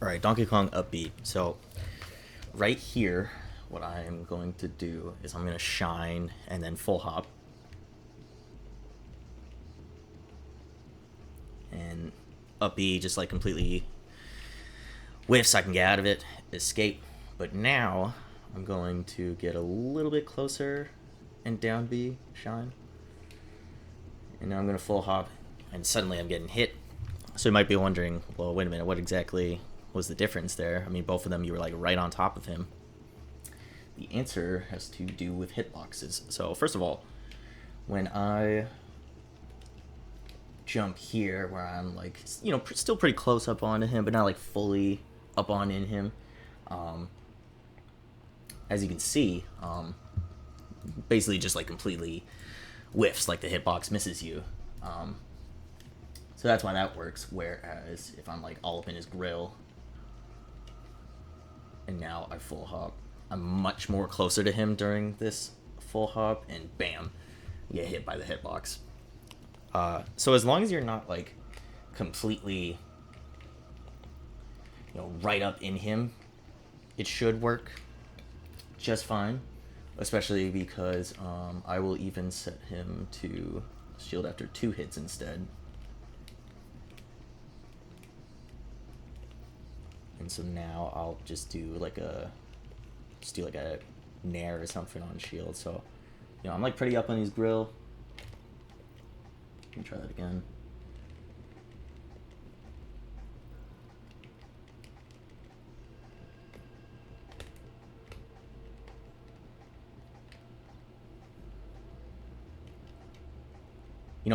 Alright, Donkey Kong upbeat. So, right here, what I'm going to do is I'm going to shine and then full hop. And up B just like completely whiff so I can get out of it, escape. But now I'm going to get a little bit closer and down B, shine. And now I'm going to full hop, and suddenly I'm getting hit. So you might be wondering, well, wait a minute, what exactly was the difference there? I mean, both of them, you were like right on top of him. The answer has to do with hitboxes. So first of all, when I jump here, where I'm like, still pretty close up onto him, but not like fully up on in him, as you can see, basically just like completely whiffs, like the hitbox misses you. So that's why that works. Whereas if I'm like all up in his grill, and now I full hop, I'm much more closer to him during this full hop, and bam, you get hit by the hitbox. So as long as you're not like completely, right up in him, it should work just fine. Especially because I will even set him to shield after 2 hits instead. And so now I'll just do like a nair or something on shield. So, I'm like pretty up on his grill. Let me try that again.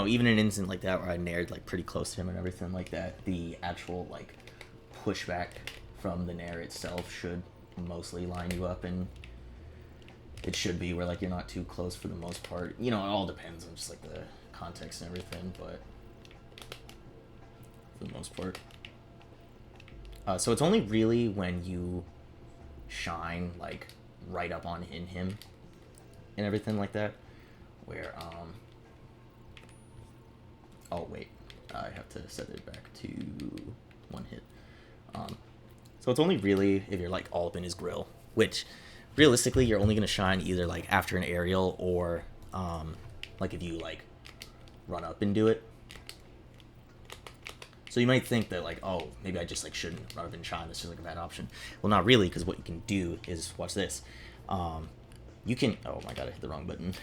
Even an instant like that where I naired like pretty close to him and everything like that, the actual like pushback from the nair itself should mostly line you up, and it should be where like you're not too close for the most part. It all depends on just like the context and everything, but for the most part. So it's only really when you shine like right up on in him and everything like that where oh wait, I have to set it back to 1 hit. So it's only really if you're like all up in his grill, which realistically you're only gonna shine either like after an aerial or like if you like run up and do it. So you might think that like, oh, maybe I just like shouldn't run up and shine. This is like a bad option. Well, not really, because what you can do is watch this. You can, oh my god, I hit the wrong button.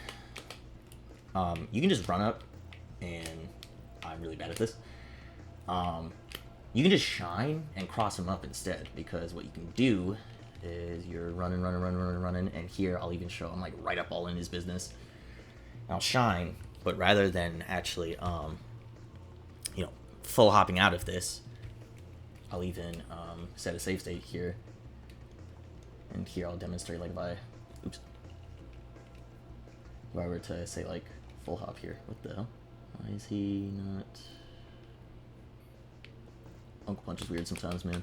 You can just run up, and I'm really bad at this. You can just shine and cross him up instead, because what you can do is you're running, and here I'll even show I'm like right up all in his business. I'll shine, but rather than actually full hopping out of this, I'll even set a save state here, and here I'll demonstrate like if I were to say like full hop here. What the hell? Why is he not? Uncle Punch is weird sometimes, man.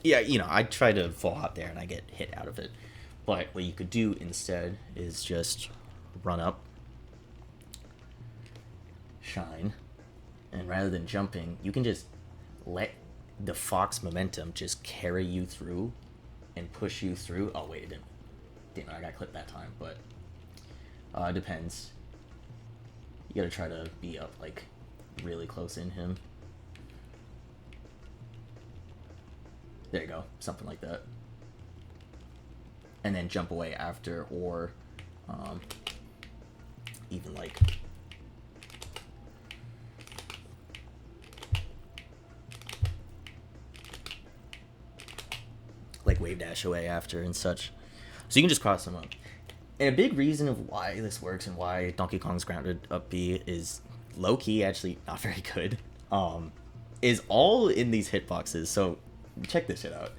Yeah, I try to full hop there and I get hit out of it. But what you could do instead is just run up, shine, and rather than jumping, you can just let the Fox momentum just carry you through and push you through. Oh wait, it didn't. Damn it, I got clipped that time, but it depends. You gotta try to be up like really close in him. There you go, something like that. And then jump away after, or even like wave dash away after and such. So you can just cross them up. And a big reason of why this works and why Donkey Kong's grounded up B is low-key actually not very good, is all in these hitboxes. So check this shit out.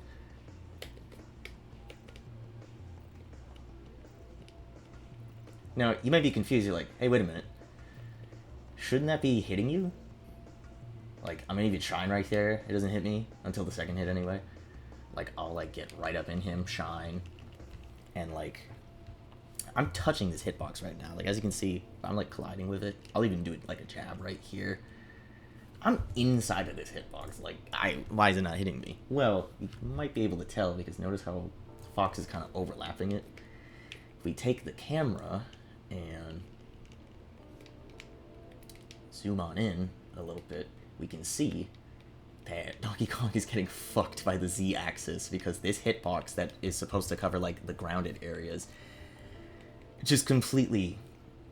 Now, you might be confused. You're like, hey, wait a minute. Shouldn't that be hitting you? Like, I'm gonna even shine right there. It doesn't hit me until the second hit anyway. Like, I'll, like, get right up in him, shine, and, like, I'm touching this hitbox right now. Like, as you can see, I'm like colliding with it. I'll even do it like a jab right here. I'm inside of this hitbox. Like, why is it not hitting me? Well, you might be able to tell because notice how Fox is kind of overlapping it. If we take the camera and zoom on in a little bit, we can see that Donkey Kong is getting fucked by the Z-axis because this hitbox that is supposed to cover like the grounded areas just completely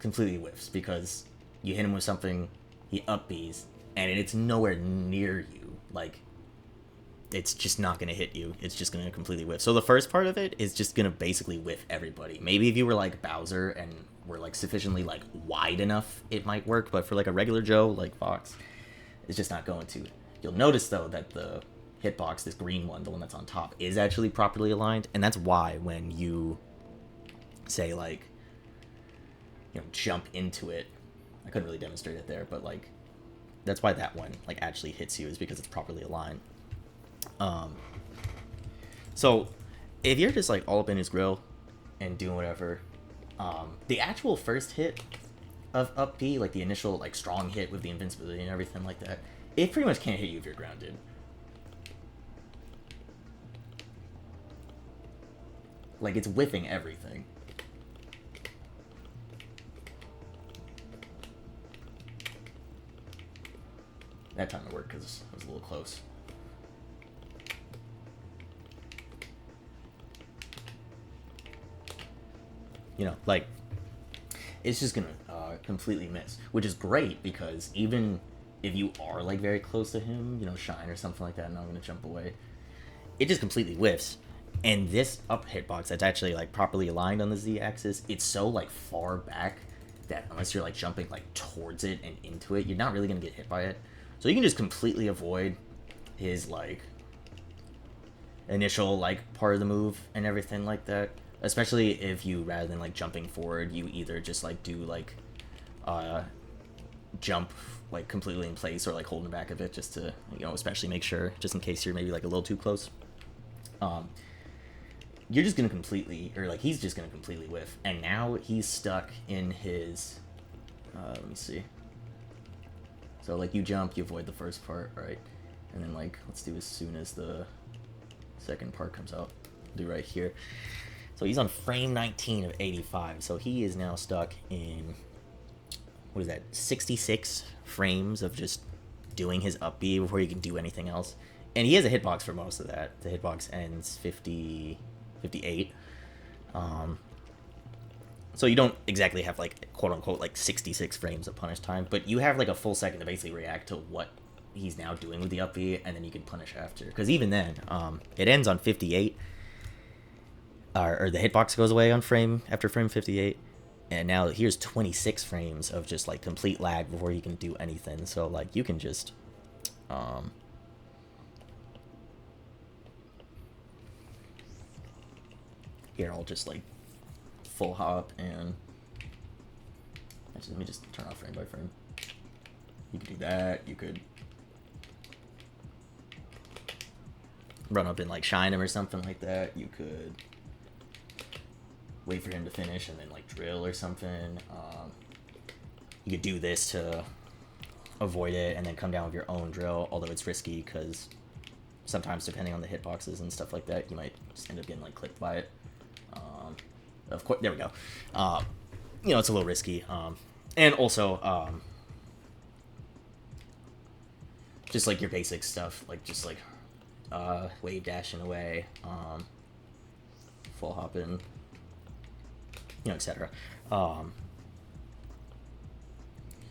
whiffs because you hit him with something, he up Bs, and it's nowhere near you. Like, it's just not going to hit you. It's just going to completely whiff. So the first part of it is just going to basically whiff everybody. Maybe if you were like Bowser and were like sufficiently like wide enough, it might work. But for like a regular Joe like Fox, it's just not going to. You'll notice though that the hitbox, this green one, the one that's on top, is actually properly aligned. And that's why when you say like, you know, jump into it, I couldn't really demonstrate it there, but like, that's why that one like actually hits you, is because it's properly aligned. So if you're just like all up in his grill and doing whatever, the actual first hit of up B, like the initial like strong hit with the invincibility and everything like that, it pretty much can't hit you if you're grounded. Like, it's whiffing everything. That time it worked because it was a little close. You know, like, it's just gonna completely miss, which is great because even if you are like very close to him, you know, Shine or something like that, and I'm gonna jump away, it just completely whiffs. And this up hitbox that's actually like properly aligned on the Z-axis, it's so like far back that unless you're like jumping like towards it and into it, you're not really gonna get hit by it. So you can just completely avoid his like initial like part of the move and everything like that. Especially if you, rather than like jumping forward, you either just like do like jump like completely in place or like hold in the back of it just to, you know, especially make sure, just in case you're maybe like a little too close. You're just gonna completely, or like he's just gonna completely whiff, and now he's stuck in his let me see. So like you jump, you avoid the first part, right? And then like, let's do as soon as the second part comes out, do right here. So he's on frame 19 of 85. So he is now stuck in, what is that, 66 frames of just doing his up B before he can do anything else. And he has a hitbox for most of that. The hitbox ends 58. So you don't exactly have like quote unquote like 66 frames of punish time, but you have like a full second to basically react to what he's now doing with the up B, and then you can punish after. Because even then, it ends on 58. Or the hitbox goes away on after frame 58, and now here's 26 frames of just like complete lag before you can do anything. So like you can just here I'll just like full hop, and actually let me just turn off frame by frame. You could do that. You could run up and like shine him or something like that. You could wait for him to finish and then like drill or something. You could do this to avoid it and then come down with your own drill, although it's risky because sometimes depending on the hitboxes and stuff like that, you might just end up getting like clipped by it. Of course, there we go. You know, it's a little risky. And also, just like your basic stuff, like just like wave dashing away, full hopping, you know, etc.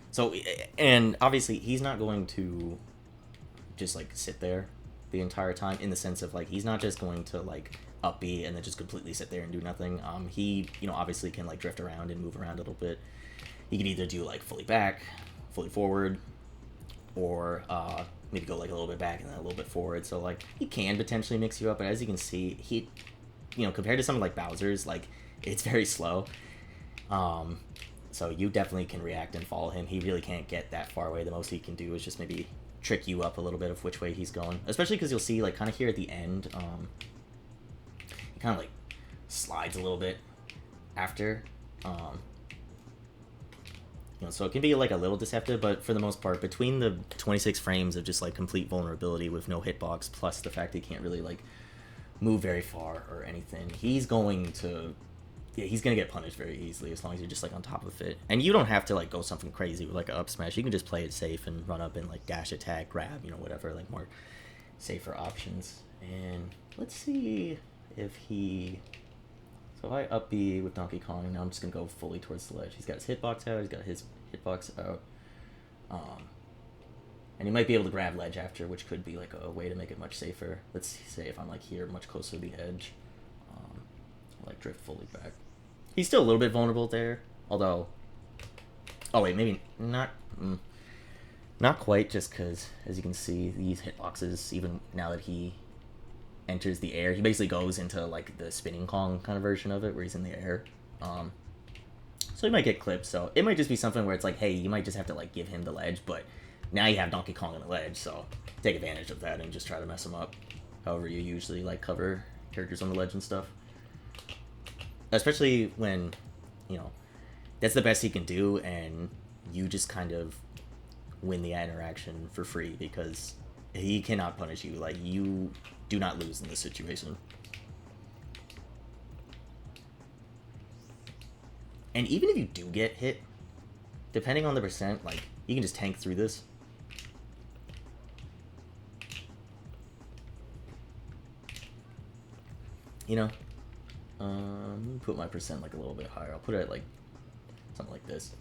So, and obviously he's not going to just like sit there the entire time, in the sense of like he's not just going to like up B and then just completely sit there and do nothing. He, you know, obviously can like drift around and move around a little bit. He could either do like fully back, fully forward, or maybe go like a little bit back and then a little bit forward. So like he can potentially mix you up, but as you can see, he, you know, compared to something like Bowser's, like it's very slow. So you definitely can react and follow him. He really can't get that far away. The most he can do is just maybe trick you up a little bit of which way he's going, especially because you'll see like kind of here at the end, he kind of like slides a little bit after, Um, so it can be like a little deceptive, but for the most part, between the 26 frames of just like complete vulnerability with no hitbox, plus the fact he can't really like move very far or anything, he's going to get punished very easily as long as you're just like on top of it. And you don't have to like go something crazy with like a up smash. You can just play it safe and run up and like dash attack, grab, whatever, like more safer options. And let's see if he. So if I up B with Donkey Kong, now I'm just gonna go fully towards the ledge. He's got his hitbox out. He's got his hitbox out. And he might be able to grab ledge after, which could be like a way to make it much safer. Let's say if I'm like here, much closer to the edge, like drift fully back. He's still a little bit vulnerable there, although. Oh wait, maybe not. Not quite, just because as you can see, these hitboxes, even now that he enters the air, he basically goes into like the spinning Kong kind of version of it, where he's in the air. So he might get clipped. So it might just be something where it's like, hey, you might just have to like give him the ledge, but now you have Donkey Kong on the ledge, so take advantage of that and just try to mess him up. However you usually like cover characters on the ledge and stuff. Especially when, that's the best he can do, and you just kind of win the interaction for free because he cannot punish you. Like, you do not lose in this situation. And even if you do get hit, depending on the percent, like, you can just tank through this. Put my percent like a little bit higher. I'll put it at like something like this.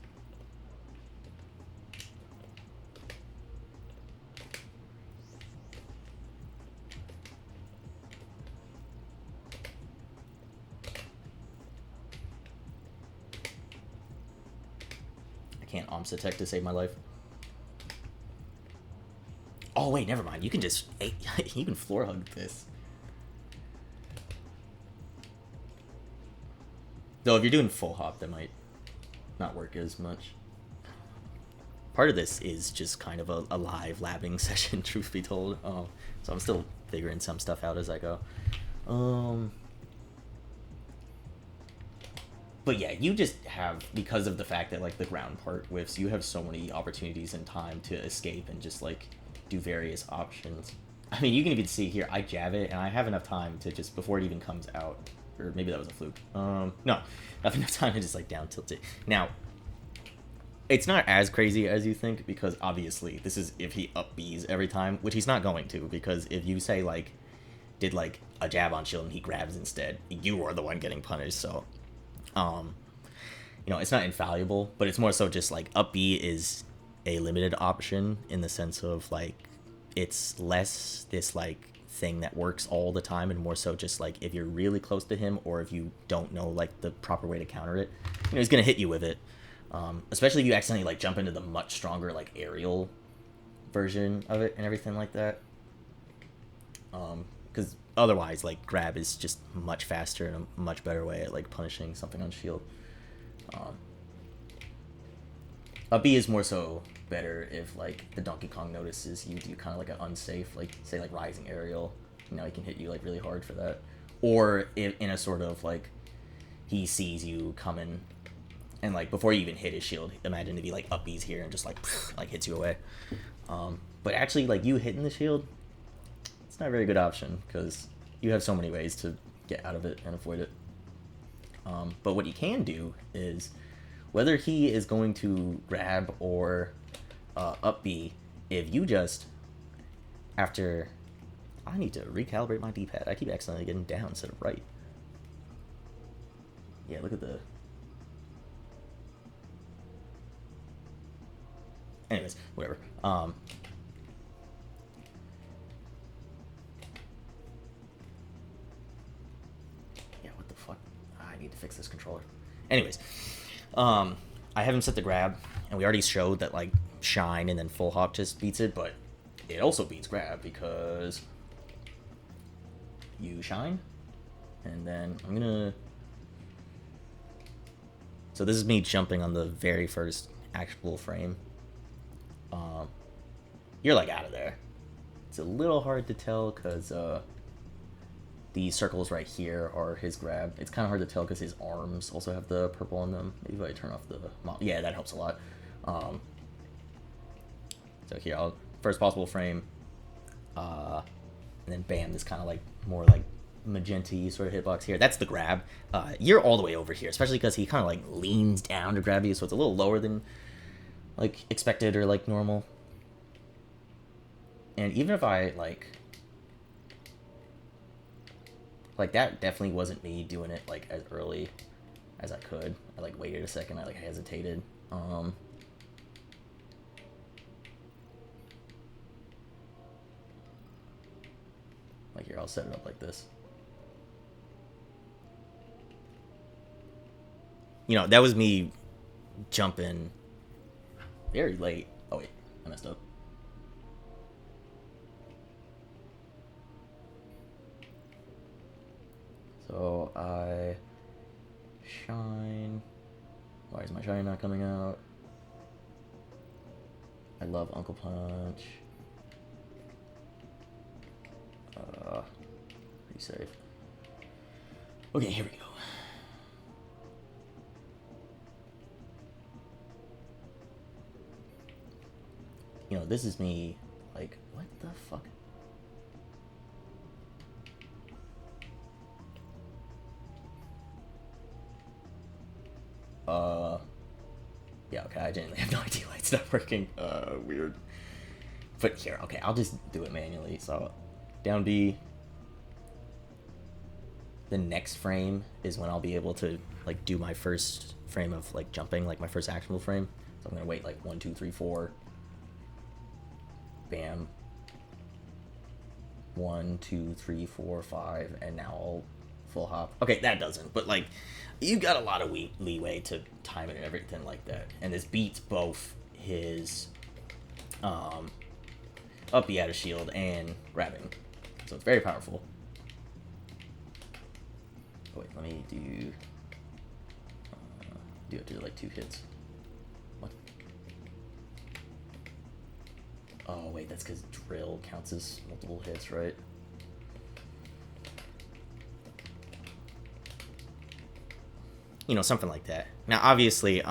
I can't OMS attack to save my life. Oh wait, never mind. You can just you can floor hug this. Though if you're doing full hop, that might not work as much. Part of this is just kind of a live labbing session, truth be told. So I'm still figuring some stuff out as I go. But yeah, you just have, because of the fact that like the ground part whiffs, you have so many opportunities and time to escape and just like do various options. I mean, you can even see here, I jab it and I have enough time to just, before it even comes out, or maybe that was a fluke. No, I have enough time to just like down tilt it. Now, it's not as crazy as you think, because obviously this is if he up Bs every time, which he's not going to, because if you say like, did like a jab on shield and he grabs instead, you are the one getting punished. So, it's not infallible, but it's more so just like up B is a limited option in the sense of like, it's less this like thing that works all the time, and more so just like if you're really close to him, or if you don't know like the proper way to counter it, he's gonna hit you with it. Especially if you accidentally like jump into the much stronger like aerial version of it and everything like that. Because otherwise, like grab is just much faster and a much better way at like punishing something on shield. Up B is more so better if like the Donkey Kong notices you do kind of like an unsafe, like say like rising aerial. He can hit you like really hard for that, or if in a sort of like he sees you coming, and like before you even hit his shield, imagine if he like up B's here and just like like hits you away. But actually, like you hitting the shield, it's not a very good option because you have so many ways to get out of it and avoid it. But what you can do is, whether he is going to grab or up B, if you just, after, I need to recalibrate my D-pad. I keep accidentally getting down instead of right. Yeah, look at the... Anyways, whatever. Yeah, what the fuck? I need to fix this controller. Anyways, I have him set the grab, and we already showed that like shine and then full hop just beats it, but it also beats grab because you shine, and then I'm gonna. So this is me jumping on the very first actual frame. You're like out of there. It's a little hard to tell because the circles right here are his grab. It's kind of hard to tell because his arms also have the purple on them. Maybe if I turn off the yeah, that helps a lot. So here, I'll first possible frame, and then bam, this kind of like more like magenta sort of hitbox here. That's the grab. You're all the way over here, especially because he kind of like leans down to grab you, so it's a little lower than like expected or like normal. And even if I like that definitely wasn't me doing it like as early as I could. I like waited a second. I like hesitated. Like here, I'll set it up like this. You know, that was me jumping very late. Oh wait, I messed up. So I shine. Why is my shine not coming out? I love Uncle Punch. Pretty safe. Okay, here we go. You know, this is me, like, what the fuck? Yeah, okay, I genuinely have no idea why it's not working. Weird. But here, okay, I'll just do it manually. So, down B. The next frame is when I'll be able to, like, do my first frame of, like, jumping, like, my first actionable frame. So I'm gonna wait, like, 1, 2, 3, 4. Bam. 1, 2, 3, 4, 5, and now I'll full hop. Okay, that doesn't, but like, you got a lot of leeway to time it and everything like that. And this beats both his up B out of shield and grabbing, so it's very powerful. Oh, wait, let me do it to like 2 hits. What? Oh wait, that's because drill counts as multiple hits, right? You know, something like that. Now, obviously,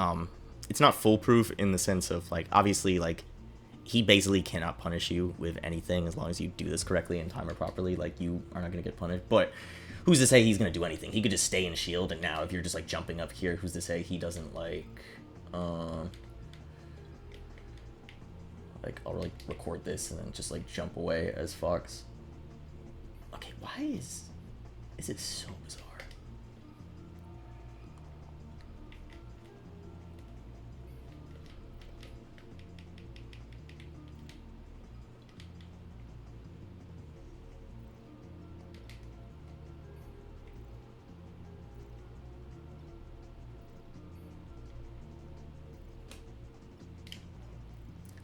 it's not foolproof in the sense of, like, obviously, like, he basically cannot punish you with anything as long as you do this correctly and time it properly. Like, you are not going to get punished. But who's to say he's going to do anything? He could just stay in shield, and now if you're just, like, jumping up here, who's to say he doesn't, like, I'll, like, record this and then just, like, jump away as Fox. Okay, why is it so bizarre?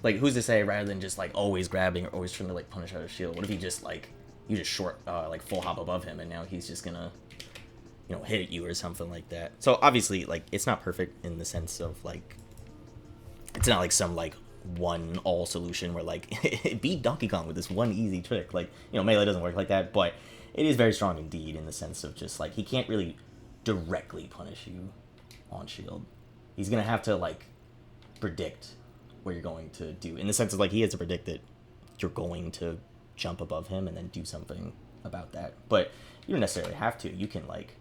Like, who's to say rather than just, like, always grabbing or always trying to, like, punish out of shield, what if he just, like, you just short, like, full hop above him and now he's just gonna, you know, hit at you or something like that. So, obviously, like, it's not perfect in the sense of, like, it's not, like, some, like, one-all solution where, like, it beat Donkey Kong with this one easy trick. Like, you know, Melee doesn't work like that, but it is very strong indeed in the sense of just, like, he can't really directly punish you on shield. He's gonna have to, like, predict what you're going to do, in the sense of, like, he has to predict that you're going to jump above him and then do something about that. But you don't necessarily have to. You can, like,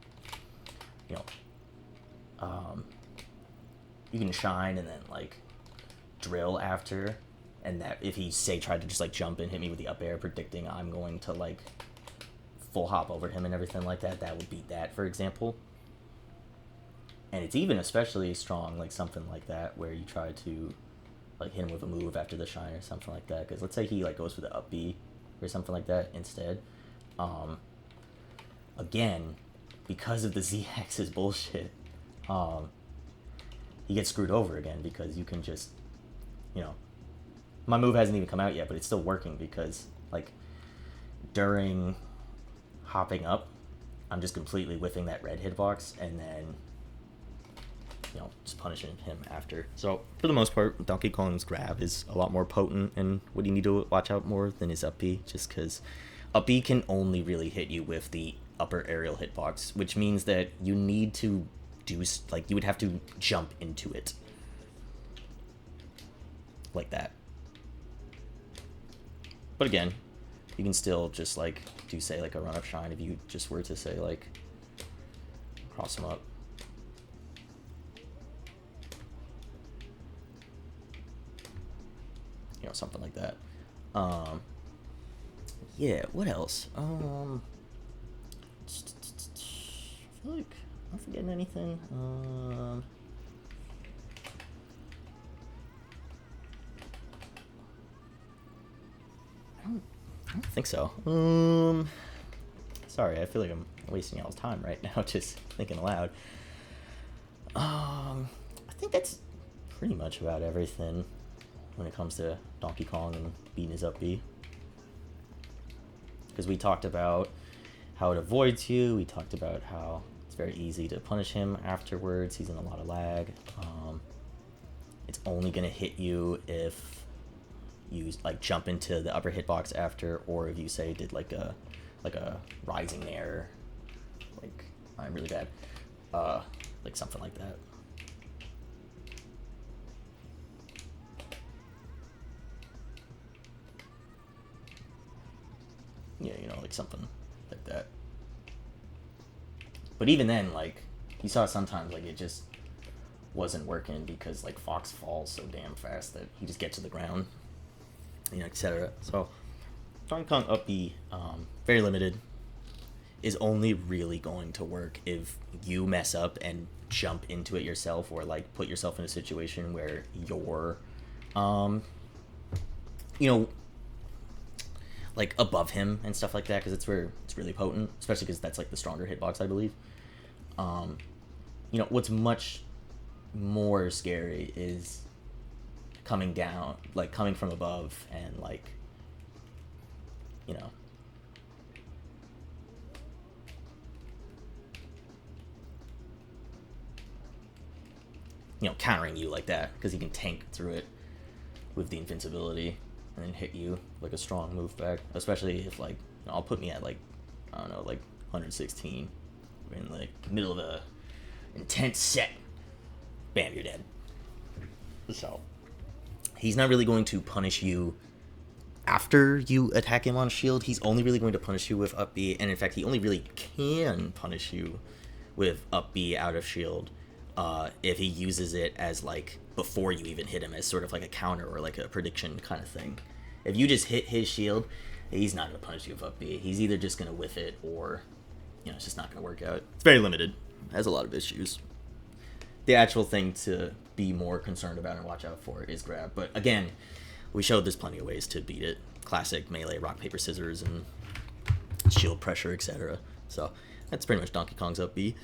you know, you can shine and then, like, drill after, and that if he, say, tried to just, like, jump and hit me with the up air, predicting I'm going to, like, full hop over him and everything like that, that would beat that, for example. And it's even especially strong, like, something like that, where you try to, like, hit him with a move after the shine or something like that. Because let's say he, like, goes for the up B or something like that instead. Again, because of the Z-axis bullshit, he gets screwed over again, because you can just, you know, my move hasn't even come out yet, but it's still working because, like, during hopping up, I'm just completely whiffing that red hitbox and then, you know, just punishing him after. So, for the most part, Donkey Kong's grab is a lot more potent and what you need to watch out more than his up B, just because up B can only really hit you with the upper aerial hitbox, which means that you need to do, like, you would have to jump into it. Like that. But again, you can still just, like, do, say, like, a run-up shine if you just were to, say, like, cross them up. You know, something like that. Yeah, what else? I feel like I'm not forgetting anything. I don't think so. Sorry, I feel like I'm wasting y'all's time right now just thinking aloud. I think that's pretty much about everything when it comes to Donkey Kong and beating his up B. Because we talked about how it avoids you, we talked about how it's very easy to punish him afterwards, he's in a lot of lag. It's only going to hit you if you, like, jump into the upper hitbox after, or if you, say, did like a rising air, like, I'm really bad, like something like that. Yeah, you know, like something like that. But even then, like, you saw sometimes, like, it just wasn't working because, like, Fox falls so damn fast that he just gets to the ground, you know, etc. So Donkey Kong up B, very limited, is only really going to work if you mess up and jump into it yourself, or, like, put yourself in a situation where you're, you know, like, above him and stuff like that, because it's where it's really potent, especially because that's, like, the stronger hitbox, I believe. You know, what's much more scary is coming down, like, coming from above and, like, you know, countering you like that, because he can tank through it with the invincibility and then hit you like a strong move back, especially if, like, I'll put me at, like, I don't know, like 116 in, like, middle of a intense set, bam, you're dead. So he's not really going to punish you after you attack him on shield. He's only really going to punish you with up B, and in fact he only really can punish you with up B out of shield if he uses it as, like, before you even hit him, as sort of like a counter or like a prediction kind of thing. If you just hit his shield, he's not going to punish you with up B. He's either just going to whiff it, or, you know, it's just not going to work out. It's very limited. Has a lot of issues. The actual thing to be more concerned about and watch out for is grab. But again, we showed there's plenty of ways to beat it. Classic melee, rock, paper, scissors, and shield pressure, etc. So that's pretty much Donkey Kong's up B.